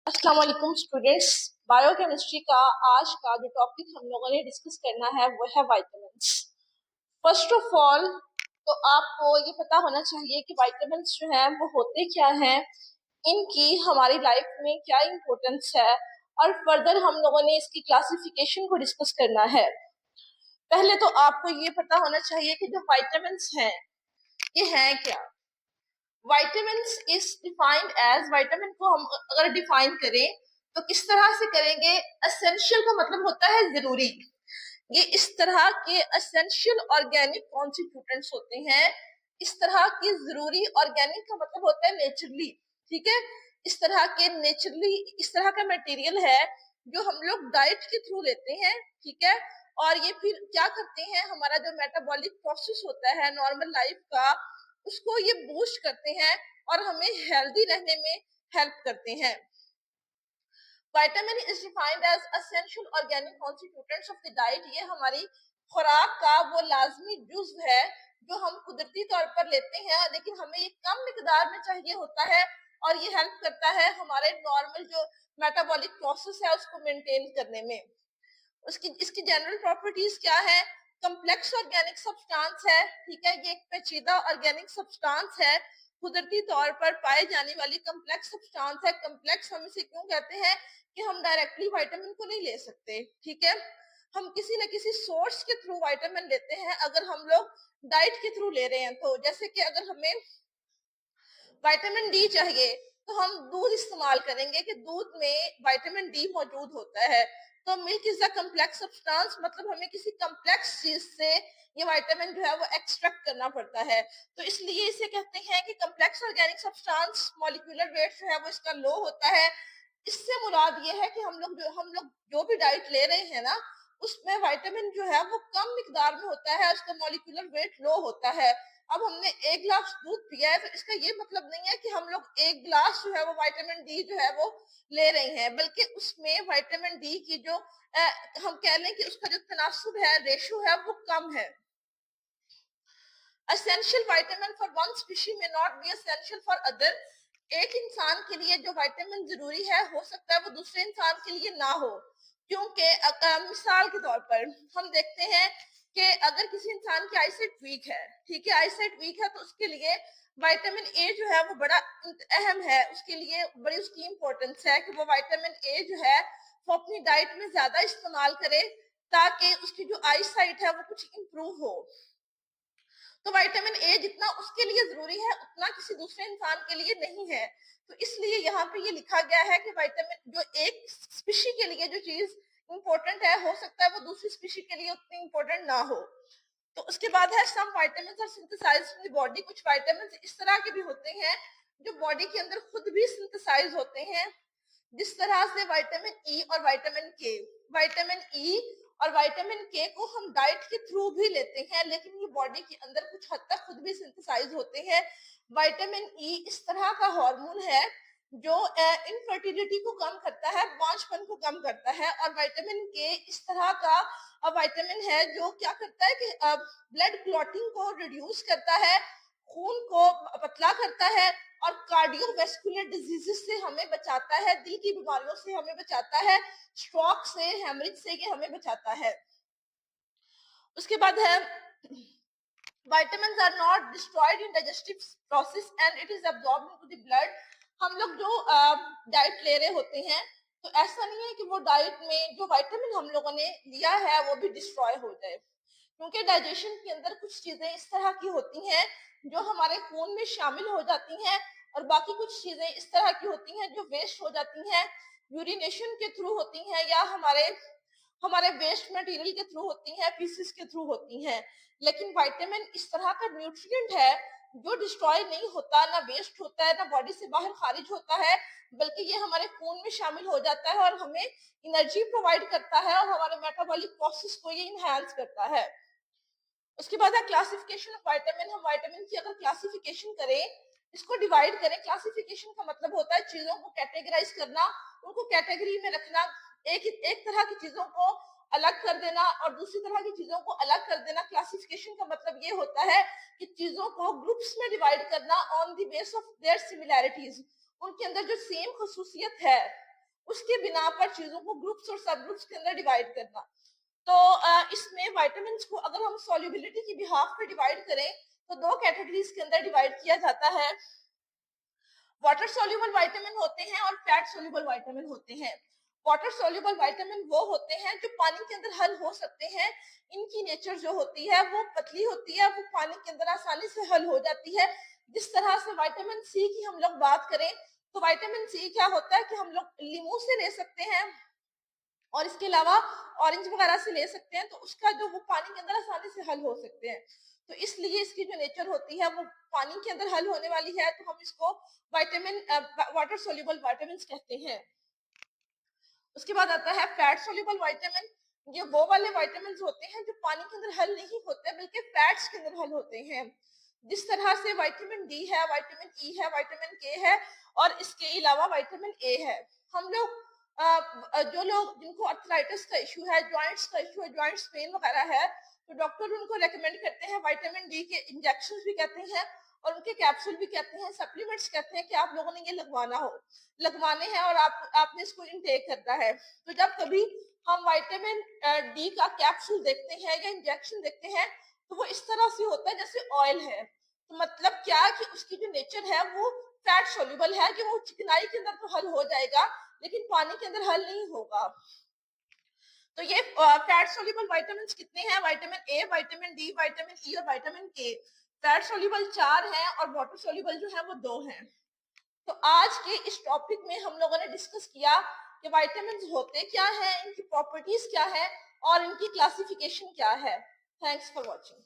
अस्सलाम वालेकुम students. Biochemistry का आज का जो टॉपिक हम लोगों ने डिस्कस करना है वो है विटामिन्स। फर्स्ट ऑफ ऑल तो आपको ये पता होना चाहिए कि विटामिन्स जो हैं वो होते क्या हैं, इनकी हमारी लाइफ में क्या इम्पोर्टेंस है, और फर्दर हम लोगों ने इसकी क्लासिफिकेशन को डिस्कस करना है। पहले तो आपको ये पता होना चाहिए कि जो विटामिन्स हैं ये हैं क्या। Vitamins is defined as, vitamin को हम अगर डिफाइन करें तो किस तरह से करेंगे। एसेंशियल का मतलब होता है जरूरी। ये इस तरह के एसेंशियल ऑर्गेनिक कॉन्स्टिट्यूटेंट्स होते हैं। इस तरह की जरूरी ऑर्गेनिक का मतलब होता है नेचुरली, ठीक है। इस तरह के नेचुरली, इस तरह का मटेरियल है जो हम लोग डाइट के थ्रू लेते हैं, ठीक है। और ये फिर क्या करते हैं, हमारा जो मेटाबॉलिक प्रोसेस होता है नॉर्मल लाइफ का, उसको ये बूस्ट करते हैं और हमें हेल्दी रहने में हेल्प करते हैं। Vitamin is defined as essential organic constituents of the diet. ये हमारी खुराक का वो लाजमी जुज्व है जो हम कुदरती तौर पर लेते हैं, लेकिन हमें ये कम मिकदार में चाहिए होता है और ये हेल्प करता है हमारे नॉर्मल जो मेटाबॉलिक प्रोसेस है उसको मेंटेन करने में। उसकी इसकी जनरल प्रॉपर्टीज क्या है। कम्प्लेक्स ऑर्गेनिक सब्सटेंस है, ठीक है। ये एक पेचीदा ऑर्गेनिक सब्सटेंस है, कुदरती तौर पर पाए जाने वाली कम्प्लेक्स सब्सटेंस है। कम्प्लेक्स हम इसे क्यों कहते हैं कि हम डायरेक्टली विटामिन को नहीं ले सकते, ठीक है। हम किसी न किसी सोर्स के थ्रू विटामिन लेते हैं। अगर हम लोग डाइट के थ्रू ले रहे हैं तो जैसे कि अगर हमें विटामिन डी चाहिए तो हम दूध इस्तेमाल करेंगे कि दूध में विटामिन डी मौजूद होता है। तो milk is a complex substance, मतलब हमें किसी कम्प्लेक्स चीज से ये विटामिन जो है वो एक्सट्रैक्ट करना पड़ता है। तो इसलिए इसे कहते हैं कि complex organic substance, molecular weight जो है वो इसका लो होता है। इससे मुराद ये है कि हम लोग जो भी डाइट ले रहे हैं ना, उसमें विटामिन जो है वो कम मिकदार में होता है, उसका मॉलिक्यूलर वेट लो होता है। अब हमने एक गिलास दूध पिया है तो इसका ये मतलब नहीं है कि हम लोग एक गिलास जो है वो विटामिन डी जो है वो ले रहे हैं, बल्कि उसमें विटामिन डी की जो हम कह लें कि उसका जो तनासुब है, रेशो है, वो कम है। Essential vitamin for one species may not be essential for other. एक इंसान के लिए जो विटामिन जरूरी है हो सकता है वो दूसरे इंसान के लिए ना हो, क्योंकि मिसाल के तौर पर हम देखते हैं कि अगर किसी इंसान की आईसाइट वीक है, ठीक है, आईसाइट वीक है, तो उसके लिए विटामिन ए जो है वो बड़ा अहम है, उसके लिए बड़ी उसकी इंपॉर्टेंस है कि वो विटामिन ए जो है वो अपनी डाइट में ज्यादा इस्तेमाल करे ताकि उसकी जो आईसाइट है वो कुछ इंप्रूव हो। तो विटामिन ए जितना उसके लिए जरूरी है उतना किसी दूसरे इंसान के लिए नहीं है। तो इसलिए यहाँ पे ये लिखा गया है कि विटामिन जो एक स्पीशी के लिए जो चीज इंपॉर्टेंट है हो सकता है वो दूसरी स्पीशी के लिए उतनी इंपॉर्टेंट ना हो। तो उसके बाद है some vitamins are synthesised in the body. कुछ विटामिन्स इस तरह के भी होते हैं जो बॉडी के अंदर खुद भी सिंथेसाइज होते हैं, जिस तरह से विटामिन ई और विटामिन के। विटामिन ई और विटामिन के को हम डाइट के थ्रू भी लेते हैं, लेकिन ये बॉडी के अंदर कुछ हद तक खुद भी सिंथेसाइज होते हैं। विटामिन ई इस तरह का हार्मोन है जो इनफर्टिलिटी को कम करता है, बांझपन को कम करता है। और विटामिन के इस तरह का विटामिन है जो क्या करता है कि ब्लड क्लॉटिंग को रिड्यूस करता है, खून को पतला करता है और कार्डियोवैस्कुलर डिजीजेस से हमें बचाता है, दिल की बीमारियों से हमें बचाता है, स्ट्रोक से, हेमरेज से ये हमें बचाता है। उसके बाद है vitamins are not destroyed in digestive process and it is absorbed into the blood। हम लोग जो डाइट ले रहे होते हैं तो ऐसा नहीं है कि वो डाइट में जो विटामिन हम लोगों ने लिया है वो भी डिस्ट्रॉय हो जाए, क्योंकि डाइजेशन के अंदर कुछ चीजें इस तरह की होती हैं जो हमारे खून में शामिल हो जाती हैं और बाकी कुछ चीजें इस तरह की होती हैं जो वेस्ट हो जाती हैं, यूरिनेशन के थ्रू होती हैं या हमारे हमारे वेस्ट मटेरियल के थ्रू होती हैं, फीसिस के थ्रू होती हैं। लेकिन विटामिन इस तरह का न्यूट्रिएंट है जो डिस्ट्रॉय नहीं होता, ना वेस्ट होता है, ना बॉडी से बाहर खारिज होता है, बल्कि ये हमारे खून में शामिल हो जाता है और हमें एनर्जी प्रोवाइड करता है और हमारे मेटाबॉलिक प्रोसेस को ये इनहेंस करता है। उसके बाद है क्लासिफिकेशन ऑफ विटामिन। हम विटामिन की अगर क्लासिफिकेशन करें, इसको डिवाइड करें, क्लासिफिकेशन का मतलब होता है चीजों को कैटेगराइज करना, उनको कैटेगरी में रखना, एक तरह की चीजों को अलग कर देना और दूसरी तरह की चीजों को अलग कर देना। क्लासिफिकेशन का मतलब ये होता है कि चीजों को ग्रुप्स में डिवाइड करना on the base of their similarities, उनके अंदर जो सेम खसूसियत है उसके बिना पर चीजों को ग्रुप्स और सब ग्रुप्स के अंदर डिवाइड करना। तो इसमें विटामिन्स को अगर हम सॉल्युबिलिटी की बिहाफ पे डिवाइड करें तो दो कैटेगरीज के अंदर डिवाइड किया जाता है। वाटर सोल्यूबल विटामिन होते हैं और फैट सोल्यूबल विटामिन होते हैं। वाटर सोल्यूबल विटामिन वो होते हैं जो पानी के अंदर हल हो सकते हैं। इनकी नेचर जो होती है वो पतली होती है, वो पानी के अंदर आसानी से हल हो जाती है। जिस तरह से विटामिन सी की हम लोग बात करें तो विटामिन सी क्या होता है कि हम लोग लीमू से ले सकते हैं और इसके अलावा ऑरेंज वगैरह से ले सकते हैं, तो उसका जो वो पानी के अंदर आसानी से हल हो सकते हैं। तो इसलिए इसकी जो नेचर होती है वो पानी के अंदर हल होने वाली है, तो हम इसको विटामिन वाटर सोल्यूबल विटामिन कहते हैं। उसके बाद आता है फैट सोल्यूबल विटामिन। ये वो वाले विटामिन होते हैं जो पानी के अंदर हल नहीं होते बल्कि फैट्स के अंदर हल होते हैं। जिस तरह से विटामिन डी है, विटामिन ई है, विटामिन के है और इसके अलावा विटामिन ए है। हम लोग जो लोग जिनको अर्थराइटिस का इशू है, जॉइंट्स का इशू है, जॉइंट्स पेन वगैरह है, तो डॉक्टर उनको रेकमेंड करते हैं विटामिन डी के इंजेक्शन भी कहते हैं और उनके कैप्सूल भी कहते हैं, सप्लीमेंट्स कहते हैं कि आप लोगों ने ये लगवाने हैं और आपने इसको इनटेक करना है। तो जब कभी हम विटामिन डी का कैप्सूल देखते हैं या इंजेक्शन देखते हैं तो वो इस तरह से होता है जैसे ऑयल है। तो मतलब क्या कि उसकी जो नेचर है वो फैट सोल्यूबल है कि वो चिकनाई के अंदर तो हल हो जाएगा लेकिन पानी के अंदर हल नहीं होगा। तो ये फैट सोल्यूबल विटामिन कितने हैं? Vitamin A, vitamin D, vitamin E और विटामिन के। फैट सोल्यूबल 4 हैं और वाटर सोल्यूबल जो है वो 2 हैं। तो आज के इस टॉपिक में हम लोगों ने डिस्कस किया कि विटामिन होते क्या हैं, इनकी प्रॉपर्टीज क्या है और इनकी क्लासिफिकेशन क्या है। Thanks for watching.